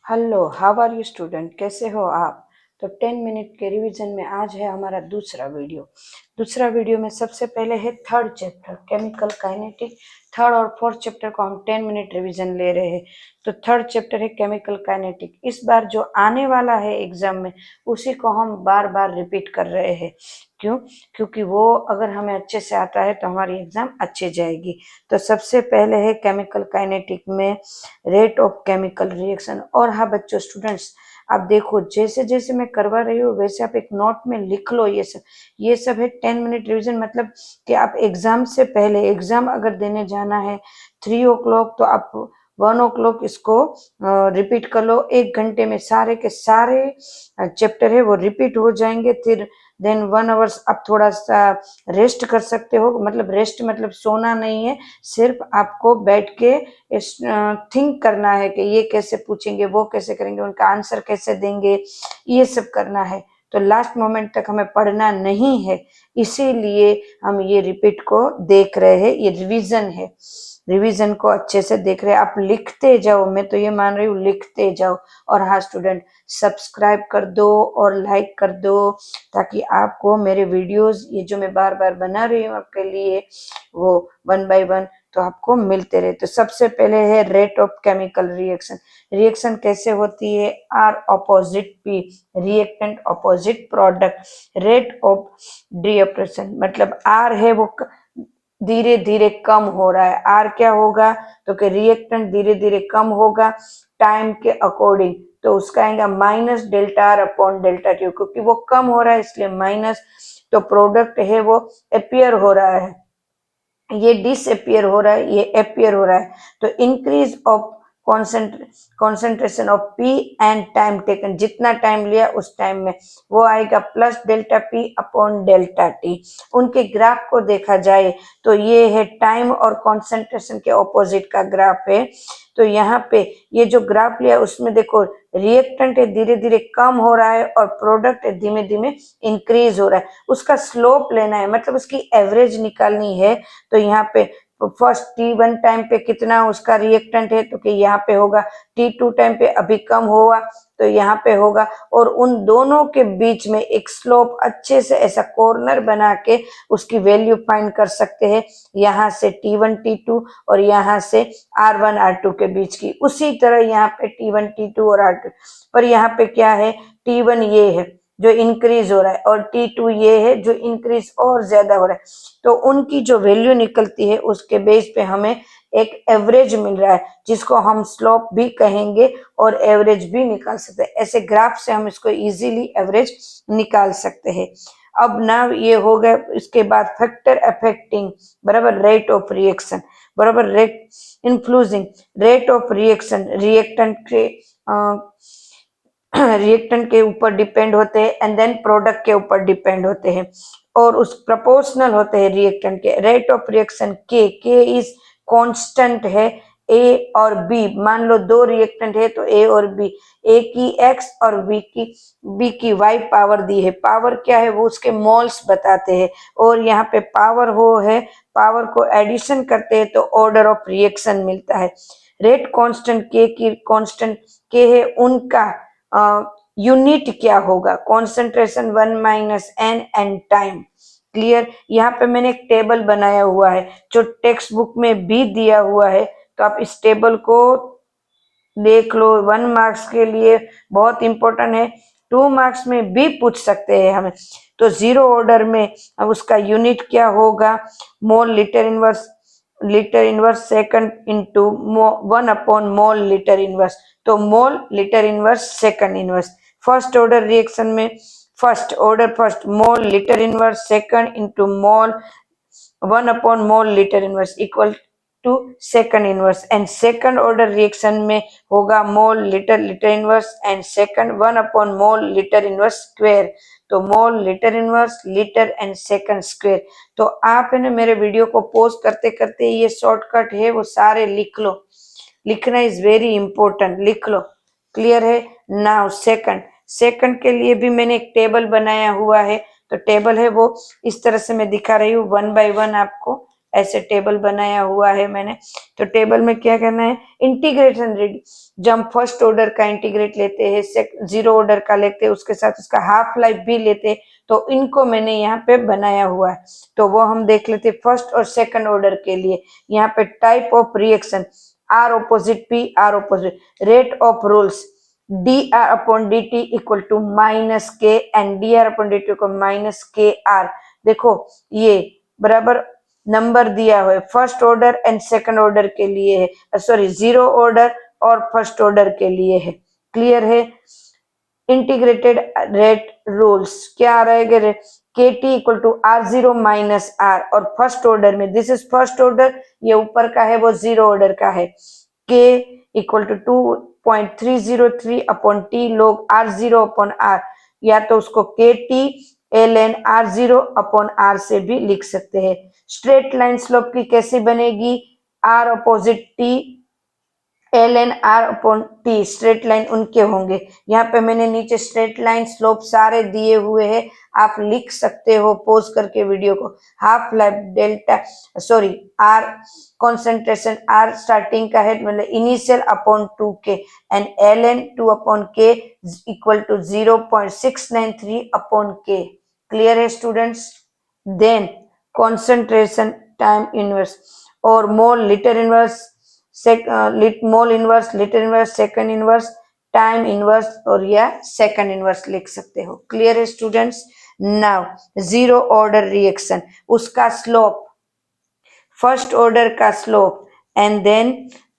Hello, how are you student? कैसे हो आप? तो 10 मिनट के रिवीजन में आज है हमारा दूसरा वीडियो में सबसे पहले है third chapter chemical kinetic. Third और फोर्थ चैप्टर को हम 10 मिनट रिवीजन ले रहे हैं। तो थर्ड चैप्टर है केमिकल काइनेटिक। इस बार जो आने वाला है एग्जाम में उसी को हम बार बार रिपीट कर रहे हैं। क्यों? क्योंकि वो अगर हमें अच्छे से आता है तो हमारी एग्जाम अच्छे जाएगी। तो सबसे पहले है केमिकल काइनेटिक में रेट ऑफ केमिकल रिएक्शन। और हाँ बच्चों, स्टूडेंट्स, आप देखो जैसे जैसे मैं करवा रही हूँ वैसे आप एक नोट में लिख लो। ये सब है 10 मिनट रिवीजन। मतलब कि आप एग्जाम से पहले, एग्जाम अगर देने जाना है 3 o'clock, तो आप 1 o'clock इसको रिपीट कर लो। 1 घंटे में सारे के सारे चैप्टर है वो रिपीट हो जाएंगे। फिर देन 1 आवर्स आप थोड़ा सा रेस्ट कर सकते हो। मतलब रेस्ट मतलब सोना नहीं है, सिर्फ आपको बैठ के थिंक करना है कि ये कैसे पूछेंगे, वो कैसे करेंगे, उनका आंसर कैसे देंगे, ये सब करना है। तो लास्ट मोमेंट तक हमें पढ़ना नहीं है, इसीलिए हम ये रिपीट को देख रहे हैं। ये रिवीजन है, रिवीजन को अच्छे से देख रहे हैं। आप लिखते जाओ, मैं तो ये मान रही हूँ लिखते जाओ। और हाँ स्टूडेंट, सब्सक्राइब कर दो और लाइक कर दो, ताकि आपको मेरे वीडियोस ये जो मैं बार बार बना रही हूँ आपके लिए वो 1 by 1 तो आपको मिलते रहे। तो सबसे पहले है rate of chemical reaction. Reaction कैसे होती है? R opposite P, reactant opposite product. Rate of depression मतलब आर है वो धीरे धीरे कम हो रहा है। आर क्या होगा? तो कि रिएक्टेंट धीरे धीरे कम होगा टाइम के अकॉर्डिंग। तो उसका आएगा minus delta R upon delta T, क्योंकि वो कम हो रहा है इसलिए माइनस। तो प्रोडक्ट है वो अपियर हो रहा है, ये डिसअपियर हो रहा है, ये अपियर हो रहा है। तो increase of concentration of P and time taken, जितना टाइम लिया उस टाइम में वो आएगा plus delta P upon delta T. उनके ग्राफ को देखा जाए तो ये है टाइम और कॉन्सेंट्रेशन के ऑपोजिट का ग्राफ है। तो यहाँ पे ये जो ग्राफ लिया उसमें देखो रिएक्टेंट है धीरे धीरे कम हो रहा है और प्रोडक्ट है धीमे धीमे इंक्रीज हो रहा है। उसका स्लोप लेना है, मतलब उसकी एवरेज निकालनी है। तो यहाँ पे फर्स्ट T1 टाइम पे कितना उसका रिएक्टेंट है, तो कि यहाँ पे होगा। T2 टाइम पे अभी कम हुआ तो यहाँ पे होगा। और उन दोनों के बीच में एक स्लोप अच्छे से ऐसा कॉर्नर बना के उसकी वैल्यू फाइंड कर सकते हैं, यहाँ से T1 T2 और यहाँ से R1 R2 के बीच की। उसी तरह यहाँ पे T1 T2 और R2, पर यहाँ पे क्या है, T1 ये है जो इंक्रीज हो रहा है और T2 ये है जो इंक्रीज और ज्यादा हो रहा है। तो उनकी जो वैल्यू निकलती है उसके बेस पे हमें एक एवरेज मिल रहा है, जिसको हम स्लोप भी कहेंगे और एवरेज भी निकाल सकते हैं। ऐसे ग्राफ से हम इसको इजीली एवरेज निकाल सकते हैं। अब ना ये हो गया। इसके बाद फैक्टर अफेक्टिंग बराबर रेट ऑफ रिएक्शन बराबर rate influencing rate of reaction, reactant के ऊपर डिपेंड होते हैं एंड देन प्रोडक्ट के ऊपर डिपेंड होते हैं और उस प्रोपोर्शनल होते हैं रिएक्टेंट के। रेट ऑफ रिएक्शन के इज कांस्टेंट है। ए और बी, मान लो दो रिएक्टेंट है तो ए और बी, ए की एक्स और बी की वाई पावर दी है। पावर क्या है? वो उसके मोल्स बताते हैं। और यहाँ पे पावर हो है, पावर को एडिशन करते हैं तो ऑर्डर ऑफ रिएक्शन मिलता है। रेट कांस्टेंट के की कांस्टेंट के है, उनका यूनिट क्या होगा? Concentration 1 - n time. क्लियर? यहाँ पे मैंने एक टेबल बनाया हुआ है जो टेक्स्ट बुक में भी दिया हुआ है, तो आप इस टेबल को देख लो। 1 मार्क्स के लिए बहुत इंपॉर्टेंट है, 2 मार्क्स में भी पूछ सकते हैं हमें। तो जीरो ऑर्डर में अब उसका यूनिट क्या होगा? Mole litre inverse second into 1/मोल लीटर इनवर्स। तो mole litre inverse second inverse. First order reaction में first mole litre inverse second into mole 1/मोल litre inverse equal to second inverse. And second order reaction में होगा mole litre inverse and second 1/मोल litre inverse square. तो mole litre inverse litre and second square. तो आप है ना मेरे वीडियो को पॉज करते करते ये शॉर्टकट है वो सारे लिख लो। लिखना इज वेरी इंपॉर्टेंट, लिख लो। क्लियर है? नाउ सेकंड के लिए भी मैंने एक टेबल बनाया हुआ है। तो टेबल है वो इस तरह से मैं दिखा रही हूँ 1 by 1 आपको ऐसे टेबल बनाया हुआ है मैंने। तो टेबल में क्या करना है, इंटीग्रेशन रेडी, जब हम फर्स्ट ऑर्डर का इंटीग्रेट लेते हैं, जीरो ऑर्डर का लेते हैं, उसके साथ उसका हाफ लाइफ भी लेते हैं, तो इनको मैंने यहाँ पे बनाया हुआ है। तो वो हम देख लेते फर्स्ट और सेकंड ऑर्डर के लिए। यहाँ पे type of reaction, R opposite P, R opposite, rate of rules dr upon dt equal to minus K and dr upon dt equal minus K R. देखो ये बराबर नंबर दिया हुआ है, first order and second order के लिए है, sorry zero order और फर्स्ट ऑर्डर के लिए है। क्लियर है। इंटीग्रेटेड रेट रूल्स क्या रहेगा, K T equal to R zero minus R, और फर्स्ट ऑर्डर में दिस इज फर्स्ट ऑर्डर, ये ऊपर का है वो जीरो ऑर्डर का है, K equal to 2.303 upon T log R zero upon R, या तो उसको K T L N R zero upon R से भी लिख सकते हैं। स्ट्रेट लाइन स्लोप की कैसी बनेगी, R opposite T L N R upon T, straight line उनके होंगे। यहाँ पे मैंने नीचे स्ट्रेट लाइन स्लोप सारे दिए हुए हैं, आप लिख सकते हो पॉज करके वीडियो को। Half life delta, sorry R concentration, R starting का है मतलब initial upon 2k and L N 2 upon K equal to 0.693 upon K. Clear है students. Then concentration time inverse और mole litre inverse, mole inverse, litre inverse, second inverse, time inverse और या second inverse लिख सकते हो। Clear है students. Now zero order reaction, उसका slope, first order का स्लोप एंड देन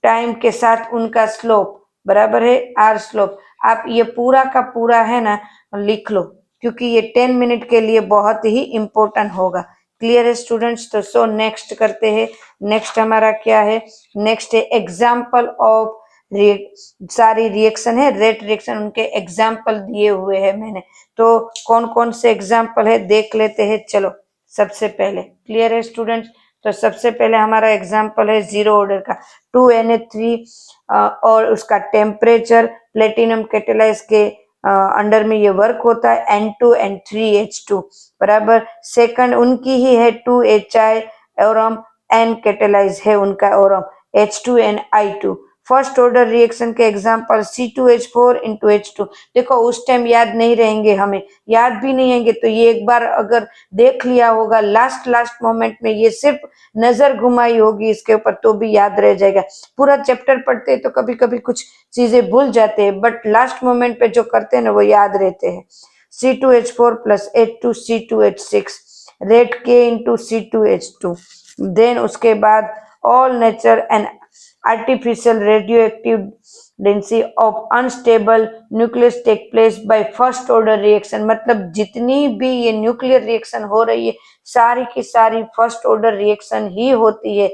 टाइम के साथ उनका स्लोप बराबर है आर स्लोप। आप ये पूरा का पूरा है ना लिख लो, क्योंकि ये 10 मिनट के लिए बहुत ही इंपॉर्टेंट होगा। क्लियर है स्टूडेंट्स। तो सो नेक्स्ट करते हैं। नेक्स्ट हमारा क्या है, नेक्स्ट है एग्जाम्पल ऑफ सारी रिएक्शन है, रेट रिएक्शन, उनके एग्जाम्पल दिए हुए हैं मैंने। तो कौन कौन से एग्जाम्पल है देख लेते हैं। चलो सबसे पहले, क्लियर है स्टूडेंट्स। तो सबसे पहले हमारा एग्जाम्पल है जीरो ऑर्डर का 2Na3 और उसका टेम्परेचर, प्लेटिनम कैटेलाइज के अंडर में ये वर्क होता है N2 and 3H2 बराबर। सेकंड उनकी ही है 2HI और हम N कैटेलाइज है उनका और हम H2 and I2। First order reaction के एग्जांपल C2H4 into H2। देखो उस टाइम याद नहीं रहेंगे, हमें याद भी नहीं आएंगे, तो ये एक बार अगर देख लिया होगा लास्ट मोमेंट में, ये सिर्फ नजर घुमाई होगी इसके ऊपर तो भी याद रह जाएगा। पूरा चैप्टर पढ़ते हैं तो कभी कभी कुछ चीजें भूल जाते हैं, बट लास्ट मोमेंट पे जो करते हैं ना वो याद रहते हैं। C2H4 plus H2C2H6 rate K into C2H2। Then उसके बाद all nature and artificial radioactive density of unstable nucleus take place by first order reaction। मतलब जितनी भी ये न्यूक्लियर रिएक्शन हो रही है सारी की सारी फर्स्ट ऑर्डर रिएक्शन ही होती है।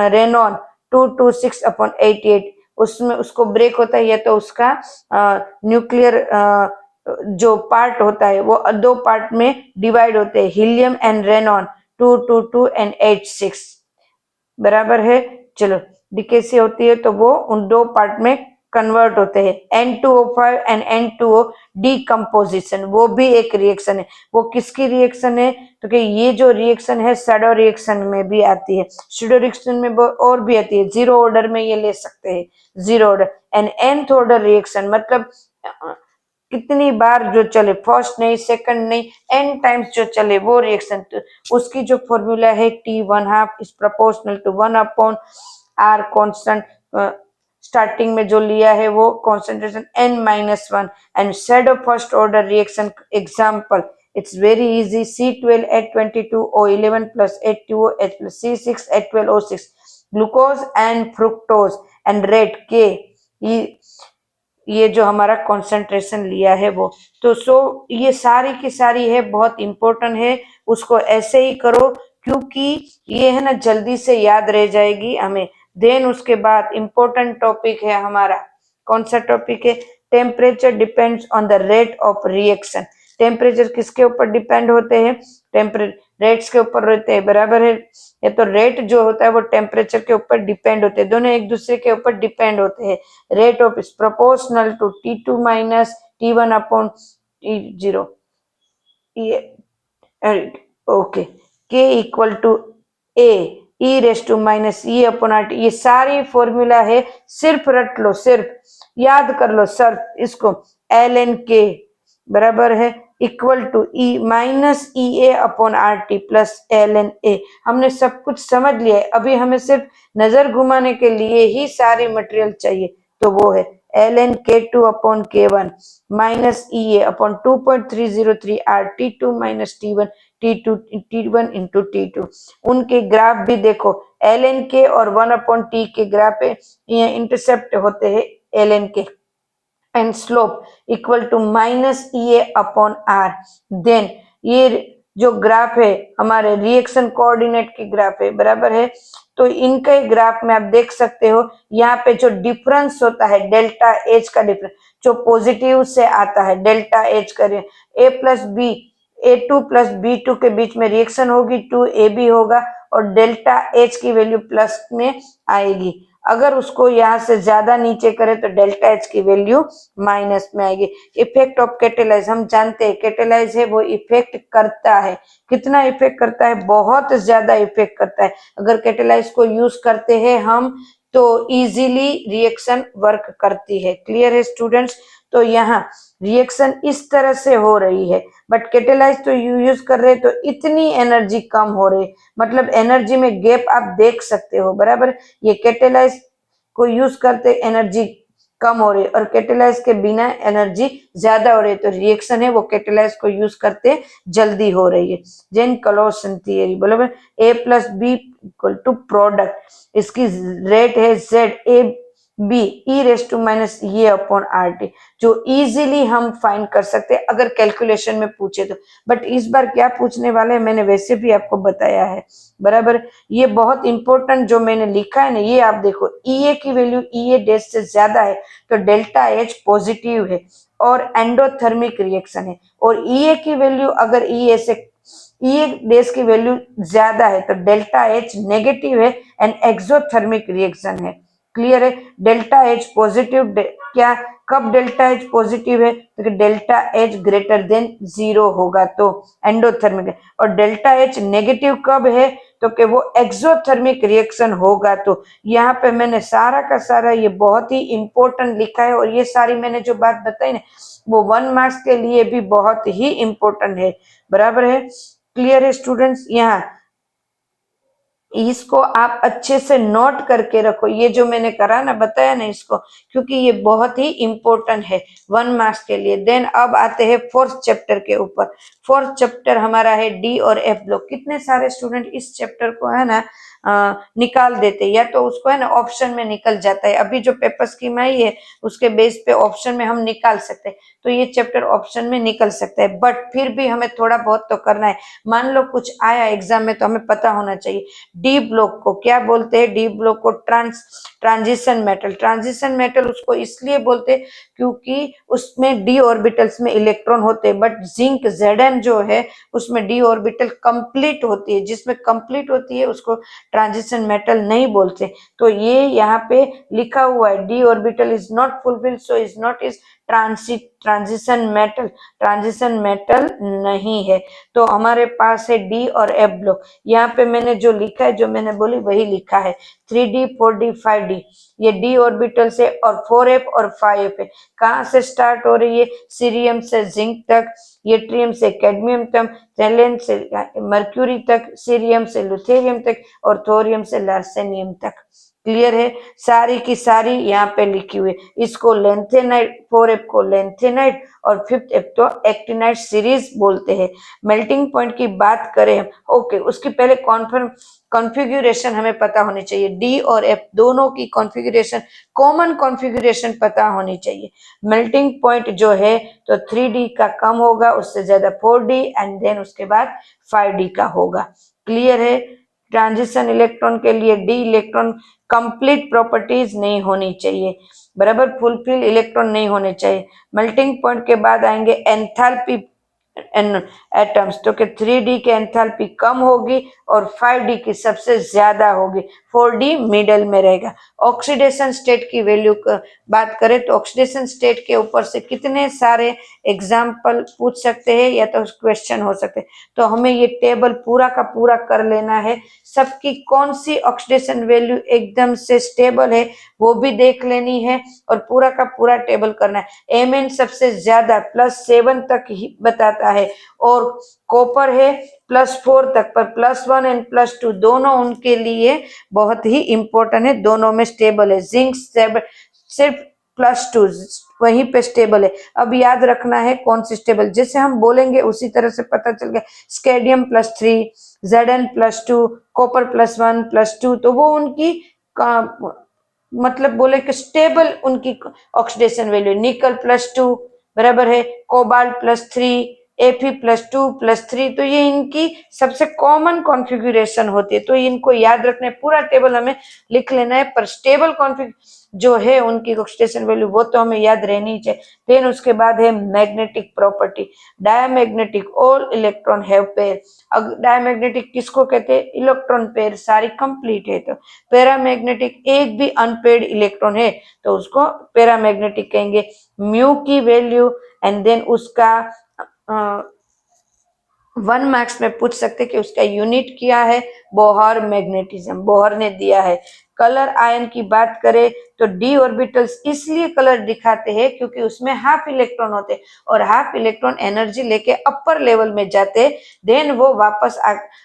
रेनॉन 226/88 उसमें उसको ब्रेक होता है, या तो उसका न्यूक्लियर जो पार्ट होता है वो दो पार्ट में डिवाइड होते हैं, helium and Renan 222 and H6 बराबर है। चलो डीकेसी होती है तो वो उन दो पार्ट में कन्वर्ट होते हैं। N2O5 एंड N2O डीकम्पोजिशन वो भी एक रिएक्शन है। वो किसकी रिएक्शन है, तो कि ये जो रिएक्शन है सैडो रिएक्शन में भी आती है, स्यूडो रिएक्शन में और भी आती है, जीरो ऑर्डर में ये ले सकते हैं, zero order and nth order reaction मतलब कितनी बार जो चले, फर्स्ट नहीं सेकंड नहीं n टाइम्स जो चले वो रिएक्शन। तो उसकी जो फॉर्मूला है T1/2 is proportional to 1/R constant, starting में जो लिया है वो concentration N-1 and said of first order reaction example it's very easy. C12H22O11 plus H2OH plus C6H12O6 glucose and fructose and rate K, ये जो हमारा concentration लिया है वो। तो ये सारी की सारी है, बहुत इंपॉर्टेंट है, उसको ऐसे ही करो क्योंकि ये है ना जल्दी से याद रह जाएगी हमें। देन उसके बाद इंपॉर्टेंट टॉपिक है हमारा, कौन सा टॉपिक है, temperature depends on the rate of reaction. Temperature किसके ऊपर डिपेंड होते हैं, टेम्परेचर रेट्स के ऊपर रहते हैं बराबर है। ये तो रेट जो होता है वो टेम्परेचर के ऊपर डिपेंड होते हैं, दोनों एक दूसरे के ऊपर डिपेंड होते हैं। Rate of is proportional to T2 minus T1 upon T0। ये okay, K equal to A e raise to minus E upon R T, ये सारी फॉर्मूला है, सिर्फ रट लो, सिर्फ याद कर लो सर इसको, एल एन के बराबर है equal to e minus E A upon R T plus L N A. हमने सब कुछ समझ लिया है, अभी हमें सिर्फ नजर घुमाने के लिए ही सारी मटेरियल चाहिए, तो वो है L N K two upon K one minus E A upon 2.303 R T two minus T one T1 into T2। उनके ग्राफ भी देखो, एल एन के और 1/t के ग्राफ है, ये इंटरसेप्ट होते हैं L N K, and slope equal to minus E A upon R. Then ये जो ग्राफ है हमारे रिएक्शन कोऑर्डिनेट के ग्राफ है, बराबर है। तो इनके ग्राफ में आप देख सकते हो, यहाँ पे जो डिफरेंस होता है डेल्टा एच का डिफरेंस, जो पॉजिटिव से आता है डेल्टा एच करें, ए plus B A2 plus B2 के बीच में रिएक्शन होगी, 2AB होगा और डेल्टा H की वैल्यू प्लस में आएगी। अगर उसको यहाँ से ज्यादा नीचे करें तो डेल्टा H की वैल्यू माइनस में आएगी। इफेक्ट ऑफ कैटेलाइज, हम जानते हैं कैटेलाइज है वो इफेक्ट करता है, कितना इफेक्ट करता है, बहुत ज्यादा इफेक्ट करता है। अगर कैटेलाइज को यूज करते हैं हम तो इजीली रिएक्शन वर्क करती है। क्लियर है स्टूडेंट्स? तो यहाँ रिएक्शन इस तरह से हो रही है, बट कैटेलाइज तो यूज कर रहे तो इतनी एनर्जी कम हो रही, मतलब एनर्जी में गैप आप देख सकते हो, बराबर। ये कैटेलाइज को यूज करते एनर्जी कम हो रही और कैटेलाइज के बिना एनर्जी ज्यादा हो रही है, तो रिएक्शन है वो कैटेलाइज को यूज करते जल्दी हो रही है। जेन क्लोसन थियरी, बराबर। A plus B equal to product, इसकी रेट है Z A B E raise to minus ये अपॉन आर टी, जो इजीली हम फाइंड कर सकते हैं अगर कैलकुलेशन में पूछे तो। बट इस बार क्या पूछने वाले हैं मैंने वैसे भी आपको बताया है, बराबर। ये बहुत इंपॉर्टेंट जो मैंने लिखा है ना, ये आप देखो, ई ए की वैल्यू ई ए डैश से ज्यादा है तो डेल्टा एच पॉजिटिव है और एंडोथर्मिक रिएक्शन है, और ई ए की वैल्यू अगर ई ए से ई ए डैश की वैल्यू ज्यादा है तो डेल्टा एच नेगेटिव है एंड एक्सोथर्मिक रिएक्शन है। क्लियर है? डेल्टा एच पॉजिटिव क्या, कब डेल्टा एच पॉजिटिव है तो डेल्टा एच ग्रेटर देन 0 होगा तो एंडोथर्मिक है, और डेल्टा एच नेगेटिव कब है तो कि वो एक्सोथर्मिक रिएक्शन होगा। तो यहाँ पे मैंने सारा का सारा ये बहुत ही इंपॉर्टेंट लिखा है, और ये सारी मैंने जो बात बताई ना वो 1 मार्क्स के लिए भी बहुत ही इंपॉर्टेंट है, बराबर है। क्लियर है स्टूडेंट्स? यहाँ इसको आप अच्छे से नोट करके रखो, ये जो मैंने करा ना, बताया ना इसको, क्योंकि ये बहुत ही इंपॉर्टेंट है 1 मार्क्स के लिए। देन अब आते हैं फोर्थ चैप्टर के ऊपर। फोर्थ चैप्टर हमारा है डी और एफ ब्लॉक। कितने सारे स्टूडेंट इस चैप्टर को है ना निकाल देते, या तो उसको है ना ऑप्शन में निकल जाता है। अभी जो पेपर स्कीम आई है उसके बेस पे ऑप्शन में हम निकाल सकते हैं, तो ये चैप्टर ऑप्शन में निकल सकता है, बट फिर भी हमें थोड़ा बहुत तो करना है। मान लो कुछ आया एग्जाम में तो हमें पता होना चाहिए। डी ब्लॉक को क्या बोलते हैं? डी ब्लॉक को ट्रांजिशन मेटल। ट्रांजिशन मेटल उसको इसलिए बोलते हैं क्योंकि उसमें डी ऑर्बिटल्स में इलेक्ट्रॉन होते हैं, बट जिंक Zn जो है उसमें डी ऑर्बिटल कंप्लीट होती है, जिसमें कंप्लीट होती है उसको ट्रांजिशन मेटल नहीं बोलते। तो ये यहाँ पे लिखा हुआ है D orbital is not fulfilled so is not is transition metal, transition metal नहीं है। तो हमारे पास है डी और एफ ब्लॉक। यहाँ पे मैंने जो लिखा है, जो मैंने बोली वही लिखा है, 3D 4D 5D, ये डी ऑर्बिटल से, और 4f और 5f है। कहाँ से स्टार्ट हो रही है? सीरियम से जिंक तक, यट्रियम से कैडमियम तक, टैलेंट से मर्क्यूरी तक, सीरियम से लुथेरियम तक, और थोरियम से लार्सेनियम तक। क्लियर है? सारी की सारी यहाँ पे लिखी हुई है। इसको लेंथेनाइट, 4f को लेंथेनाइट और 5th f तो एक्टिनाइट सीरीज बोलते हैं। मेल्टिंग पॉइंट की बात करें ओके, उसकी पहले कॉन्फ़िगरेशन हमें पता होनी चाहिए। डी और एफ दोनों की कॉन्फ़िगरेशन, कॉमन कॉन्फ़िगरेशन पता होनी चाहिए। मेल्टिंग पॉइंट जो है तो 3D का कम होगा, उससे ज्यादा 4D, एंड देन उसके बाद 5D का होगा। क्लियर है? ट्रांजिशन इलेक्ट्रॉन के लिए डी इलेक्ट्रॉन कंप्लीट प्रॉपर्टीज नहीं होनी चाहिए, बराबर, फुलफिल इलेक्ट्रॉन नहीं होने चाहिए। मेल्टिंग पॉइंट के बाद आएंगे एंथैल्पी एटम्स, तो कि 3D की एंथैल्पी कम होगी और 5D की सबसे ज्यादा होगी। 4D मिडल में रहेगा। ऑक्सीडेशन स्टेट की वैल्यू बात करें तो ऑक्सीडेशन स्टेट के ऊपर से कितने सारे एग्जाम्पल पूछ सकते हैं या तो क्वेश्चन हो सकते हैं। तो हमें ये टेबल पूरा का पूरा कर लेना है। सबकी कौन सी ऑक्सीडेशन वैल्यू एकदम से स्टेबल है वो भी देख लेनी है और पूरा का पूरा टेबल करना है। Mn सबसे ज्यादा +7 तक ही बताता है और कॉपर है +4 तक, पर +1 एंड +2 दोनों उनके लिए बहुत ही इंपॉर्टेंट है, दोनों में स्टेबल है। जिंक सिर्फ +2 वहीं पे स्टेबल है। अब याद रखना है कौन सी स्टेबल, जैसे हम बोलेंगे उसी तरह से पता चल गया। स्केडियम +3, Zn +2, कॉपर +1 +2, तो वो उनकी मतलब बोले कि स्टेबल उनकी ऑक्सीडेशन वैल्यू। निकल +2 बराबर है कोबाल्ट +3, Fe +2 +3, तो ये इनकी सबसे कॉमन कॉन्फ़िगरेशन होती है। तो इनको याद रखना है, पूरा टेबल हमें लिख लेना है, पर स्टेबल कॉन्फ़िग जो है उनकी ऑक्सीडेशन वैल्यू वो तो हमें याद रहनी चाहिए। फिर उसके बाद है magnetic property. Diamagnetic, all electron have pair. अब डायमैग्नेटिक किसको कहते हैं? इलेक्ट्रॉन पेयर सारी कंप्लीट है। तो पैरामैग्नेटिक, एक भी अनपेड इलेक्ट्रॉन है तो उसको पैरामैग्नेटिक कहेंगे। म्यू की वैल्यू एंड देन उसका 1 मार्क्स में पूछ सकते कि उसका यूनिट क्या है। बोहर मैग्नेटिज्म, बोहर ने दिया है। कलर आयन की बात करें तो डी ऑर्बिटल्स इसलिए कलर दिखाते हैं क्योंकि उसमें हाफ इलेक्ट्रॉन होते हैं और हाफ इलेक्ट्रॉन एनर्जी लेके अपर लेवल में जाते, देन वो वापस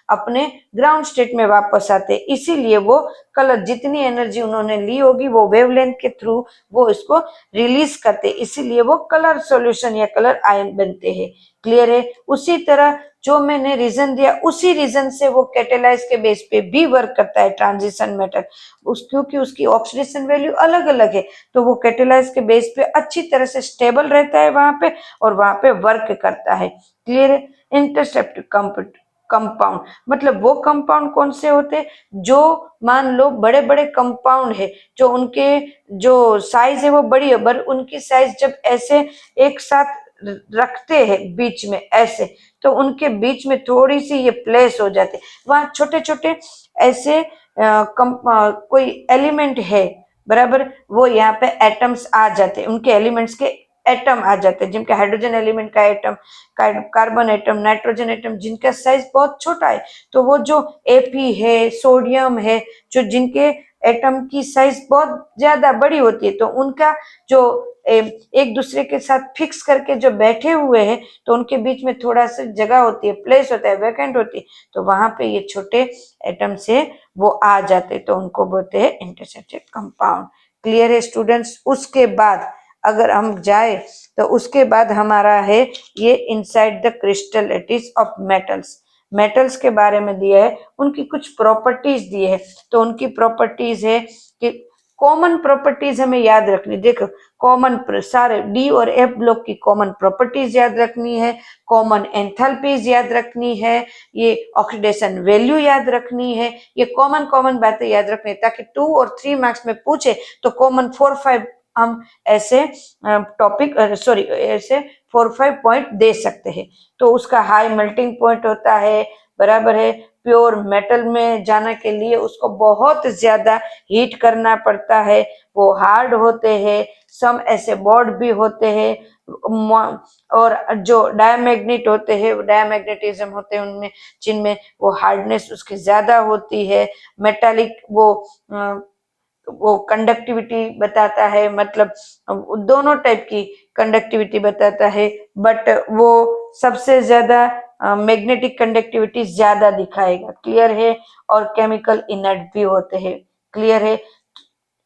अपने ग्राउंड स्टेट में वापस आते, इसीलिए वो कलर जितनी एनर्जी उन्होंने ली होगी वो वेवलेंथ के थ्रू वो इसको रिलीज करते, इसीलिए वो कलर सॉल्यूशन या कलर आयन बनते हैं। क्लियर है? उसी तरह जो मैंने रीजन दिया उसी रीजन से वो कैटेलाइज के बेस पे भी वर्क करता है ट्रांजिशन मेटल, क्योंकि उसकी ऑक्सीडेशन वैल्यू अलग अलग है तो वो कैटेलाइज के बेस पे अच्छी तरह से स्टेबल रहता है वहां पे और वहां पे वर्क करता है। क्लियर है? इंटरसेप्टिव कंपाउंड मतलब वो कंपाउंड कौन से होते हैं जो मान लो बड़े बड़े कंपाउंड है जो उनके जो साइज है वो बड़ी है, पर उनकी साइज जब ऐसे एक साथ रखते हैं बीच में ऐसे, तो उनके बीच में थोड़ी सी ये प्लेस हो जाती है, वहां छोटे छोटे ऐसे कोई एलिमेंट है बराबर, वो यहाँ पे एटम्स आ जाते हैं, उनके एलिमेंट्स के एटम आ जाते हैं, जिनके हाइड्रोजन एलिमेंट का atom, carbon atom, nitrogen atom, जिनका साइज बहुत छोटा है, तो वो जो एपी है, सोडियम है, जो जिनके एटम की साइज बहुत ज्यादा बड़ी होती है, तो उनका जो एक दूसरे के साथ फिक्स करके जो बैठे हुए हैं तो उनके बीच में थोड़ा सा जगह होती है, प्लेस होता है, वैकेंट होती है, तो वहां पे ये छोटे एटम से वो आ जाते, तो उनको बोलते हैं इंटरसेप्टेड कंपाउंड। क्लियर है स्टूडेंट्स? उसके बाद अगर हम जाए तो उसके बाद हमारा है ये inside the crystallites of metals. Metals के बारे में दिया है, उनकी कुछ प्रॉपर्टीज दी है, तो उनकी प्रॉपर्टीज है कि कॉमन प्रॉपर्टीज हमें याद रखनी। देखो कॉमन सारे डी और एफ ब्लॉक की कॉमन प्रॉपर्टीज याद रखनी है, कॉमन एंथैल्पीज याद रखनी है, ये ऑक्सीडेशन वैल्यू याद रखनी है, ये कॉमन बातें याद रखनी है ताकि 2 और 3 मार्क्स में पूछे तो कॉमन 4-5 हम ऐसे टॉपिक ऐसे 4-5 पॉइंट दे सकते हैं। तो उसका हाई मेल्टिंग पॉइंट होता है बराबर है, प्योर मेटल में जाने के लिए उसको बहुत ज्यादा हीट करना पड़ता है, वो हार्ड होते हैं, सम ऐसे बोर्ड भी होते हैं, और जो डायमैग्नेट होते हैं, डायमैग्नेटिज्म होते हैं उनमें, जिनमें वो हार्डनेस उसकी ज्यादा होती है। मेटालिक वो कंडक्टिविटी बताता है, मतलब दोनों टाइप की कंडक्टिविटी बताता है, बट वो सबसे ज्यादा मैग्नेटिक कंडक्टिविटी ज्यादा दिखाएगा। क्लियर है? और केमिकल इनर्ट भी होते हैं। क्लियर है?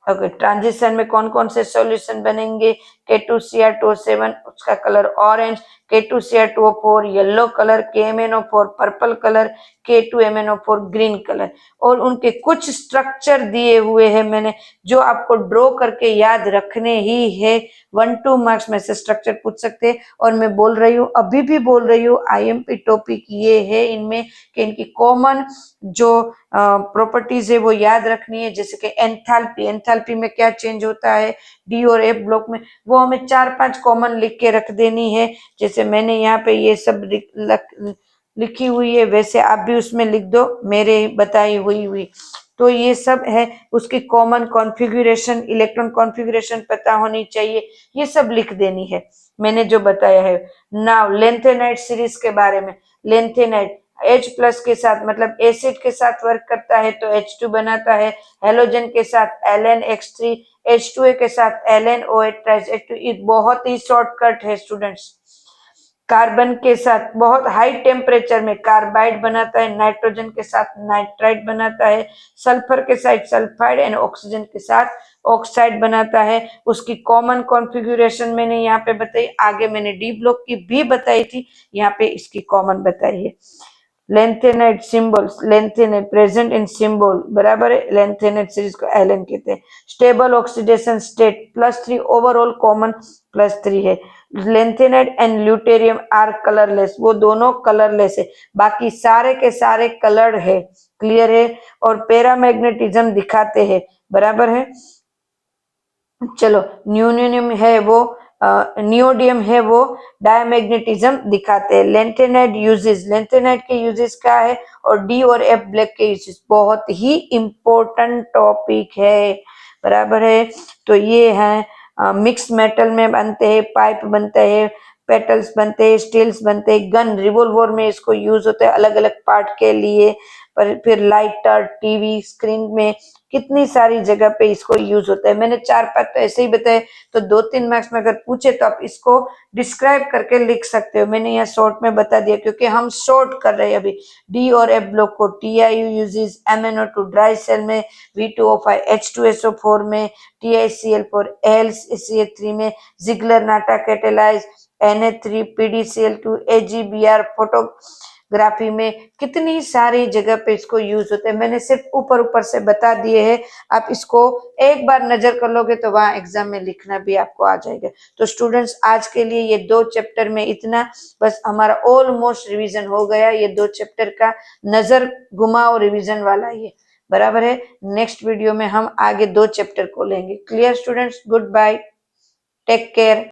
ओके, ट्रांजिशन में कौन कौन से सॉल्यूशन बनेंगे? K2Cr2O7 उसका colour orange, K2Cr2O4 yellow colour, KMnO4 purple colour, K2MnO4 green colour, और उनके कुछ स्ट्रक्चर दिए हुए हैं मैंने जो आपको ड्रॉ करके याद रखने ही है। 1-2 मार्क्स में से स्ट्रक्चर पूछ सकते हैं, और मैं बोल रही हूँ अभी भी बोल रही हूँ IMP टॉपिक ये है इनमें कि इनकी कॉमन जो प्रॉपर्टीज है वो याद रखनी है, जैसे कि एंथैल्पी में क्या चेंज होता है डी और एफ ब्लॉक में, वो हमें 4-5 कॉमन लिख के रख देनी है, जैसे मैंने यहाँ पे ये सब लिखी हुई है वैसे आप भी उसमें लिख दो मेरे बताई हुई। तो ये सब है। उसकी कॉमन कॉन्फ़िगरेशन, इलेक्ट्रॉन कॉन्फ़िगरेशन पता होनी चाहिए, ये सब लिख देनी है मैंने जो बताया है। नाउ लेंथेनाइड सीरीज के बारे में। लेंथेनाइड H प्लस के साथ मतलब एसिड के साथ वर्क करता है तो H2 बनाता है, हेलोजन के साथ LnX3, H2A के साथ LnOH ट्राइस H2। ये बहुत ही शॉर्टकट है स्टूडेंट्स। कार्बन के साथ बहुत हाई टेम्परेचर में कार्बाइड बनाता है, नाइट्रोजन के साथ नाइट्राइड बनाता है, सल्फर के साथ सल्फाइड एंड ऑक्सीजन के साथ ऑक्साइड बनाता है। उसकी कॉमन कॉन्फ़िगरेशन मैंने यहाँ पे बताई, आगे मैंने डी ब्लॉक की भी बताई थी, यहाँ पे इसकी कॉमन बताई है। Lanthanide symbols, lanthanide present in symbol, बराबर है। लेंथेनाइड सीरीज को एलन कहते हैं। Stable oxidation state +3, overall common +3 है। लेंथेनाइड एंड ल्यूटेरियम आर कलरलेस, वो दोनों कलरलेस है, बाकी सारे के सारे कलर्ड है, क्लियर है, और पैरामैग्नेटिज्म दिखाते हैं, बराबर है। चलो न्यूनियम है वो नियोडियम है वो डायमैग्नेटिज्म दिखाते हैं। लेंथेनाइड यूजेस, लेंथेनाइड के यूजेस क्या है, और डी और एफ ब्लैक के यूजेस, बहुत ही इंपॉर्टेंट टॉपिक है, बराबर है। तो ये है मिक्स मेटल में बनते हैं, पाइप बनते हैं, पेटल्स बनते हैं, स्टील्स बनते हैं, गन रिवॉल्वर में इसको यूज होता है अलग अलग पार्ट के लिए, पर फिर लाइटर, टीवी स्क्रीन में कितनी सारी जगह पे इसको यूज होता है। मैंने 4-5 तो ऐसे ही बताए, तो 2-3 मार्क्स में अगर पूछे तो आप इसको डिस्क्राइब करके लिख सकते हो। मैंने यहाँ शॉर्ट में बता दिया क्योंकि हम शॉर्ट कर रहे हैं अभी। डी और एफ ब्लॉक को TiU uses MnO2 dry cell में, V2O5 H2SO4 में, TiCl4 AlCH3 में, Ziegler Natta catalyse Na3 PdCl2 AgBr photography में, कितनी सारी जगह पे इसको यूज होते हैं। मैंने सिर्फ ऊपर ऊपर से बता दिए हैं, आप इसको एक बार नजर कर लोगे तो वहां एग्जाम में लिखना भी आपको आ जाएगा। तो स्टूडेंट्स आज के लिए ये 2 चैप्टर में इतना, बस हमारा ऑलमोस्ट रिवीजन हो गया। ये 2 चैप्टर का नजर घुमाओ रिवीजन वाला ये, बराबर है। नेक्स्ट वीडियो में हम आगे 2 चैप्टर को लेंगे। Clear students, good bye, take care.